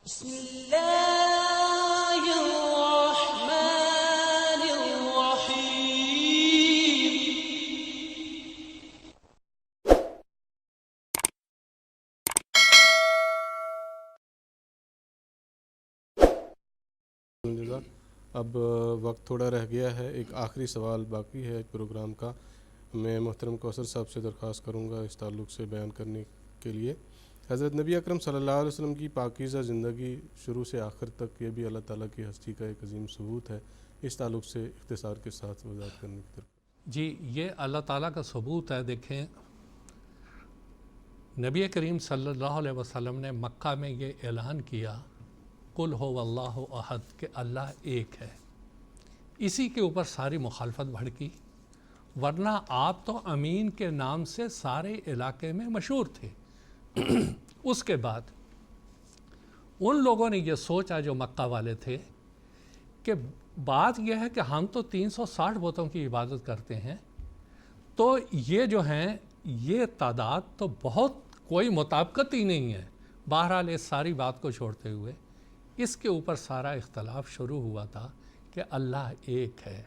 بسم الله الرحمن الرحيم. اب وقت تھوڑا رہ گیا ہے، ایک آخری سوال باقی ہے پروگرام کا. میں محترم کوثر صاحب سے درخواست کروں گا اس تعلق سے بیان کرنے کے لیے. حضرت نبی اکرم صلی اللہ علیہ وسلم کی پاکیزہ زندگی شروع سے آخر تک، یہ بھی اللہ تعالیٰ کی ہستی کا ایک عظیم ثبوت ہے. اس تعلق سے اختصار کے ساتھ وضاحت کرنے کی طرف. جی، یہ اللہ تعالیٰ کا ثبوت ہے. دیکھیں، نبی کریم صلی اللہ علیہ وسلم نے مکہ میں یہ اعلان کیا قل هو اللہ احد کہ اللہ ایک ہے. اسی کے اوپر ساری مخالفت بھڑکی، ورنہ آپ تو امین کے نام سے سارے علاقے میں مشہور تھے. اس کے بعد ان لوگوں نے یہ سوچا جو مکہ والے تھے کہ بات یہ ہے کہ ہم تو 360 بتوں کی عبادت کرتے ہیں، تو یہ جو ہیں یہ تعداد تو بہت کوئی مطابقت ہی نہیں ہے. بہرحال اس ساری بات کو چھوڑتے ہوئے اس کے اوپر سارا اختلاف شروع ہوا تھا کہ اللہ ایک ہے.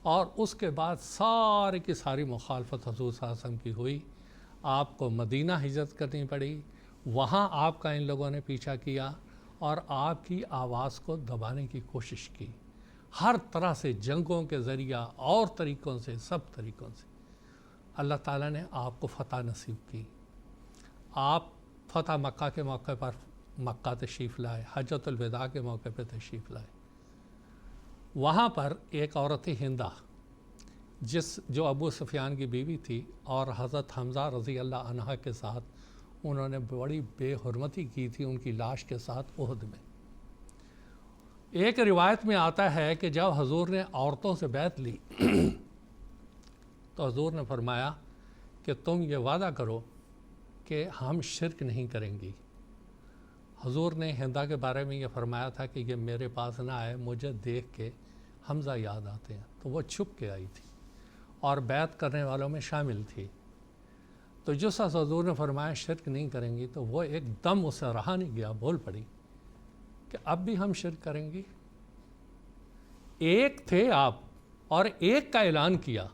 اور اس کے بعد سارے کی ساری مخالفت حضور صلی اللہ علیہ وسلم کی ہوئی. آپ کو مدینہ ہجرت کرنی پڑی، وہاں آپ کا ان لوگوں نے پیچھا کیا اور آپ کی آواز کو دبانے کی کوشش کی، ہر طرح سے جنگوں کے ذریعہ اور طریقوں سے، سب طریقوں سے. اللہ تعالیٰ نے آپ کو فتح نصیب کی. آپ فتح مکہ کے موقع پر مکہ تشریف لائے، حجۃ الوداع کے موقع پہ تشریف لائے. وہاں پر ایک عورت ہندہ جو ابو سفیان کی بیوی تھی، اور حضرت حمزہ رضی اللہ عنہ کے ساتھ انہوں نے بڑی بے حرمتی کی تھی ان کی لاش کے ساتھ احد میں. ایک روایت میں آتا ہے کہ جب حضور نے عورتوں سے بیعت لی تو حضور نے فرمایا کہ تم یہ وعدہ کرو کہ ہم شرک نہیں کریں گی. حضور نے ہندا کے بارے میں یہ فرمایا تھا کہ یہ میرے پاس نہ آئے، مجھے دیکھ کے حمزہ یاد آتے ہیں، تو وہ چھپ کے آئی تھی اور بیعت کرنے والوں میں شامل تھی. تو جس حضور نے فرمایا شرک نہیں کریں گی، تو وہ ایک دم اسے رہا نہیں گیا، بول پڑی کہ اب بھی ہم شرک کریں گی. ایک تھے آپ اور ایک کا اعلان کیا،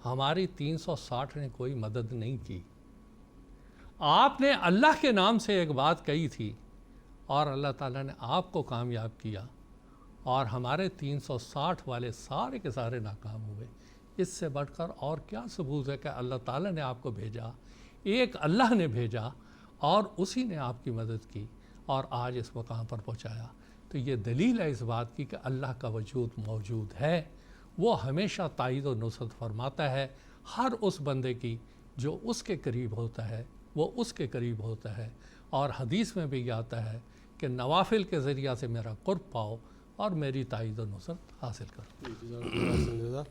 ہماری 360 نے کوئی مدد نہیں کی. آپ نے اللہ کے نام سے ایک بات کہی تھی اور اللہ تعالیٰ نے آپ کو کامیاب کیا، اور ہمارے 360 والے سارے کے سارے ناکام ہوئے. اس سے بڑھ کر اور کیا ثبوت ہے کہ اللہ تعالیٰ نے آپ کو بھیجا، ایک اللہ نے بھیجا اور اسی نے آپ کی مدد کی اور آج اس مقام پر پہنچایا. تو یہ دلیل ہے اس بات کی کہ اللہ کا وجود موجود ہے. وہ ہمیشہ تائید و نصرت فرماتا ہے ہر اس بندے کی جو اس کے قریب ہوتا ہے، وہ اس کے قریب ہوتا ہے. اور حدیث میں بھی یہ آتا ہے کہ نوافل کے ذریعہ سے میرا قرب پاؤ اور میری تائید و نصرت حاصل کرو.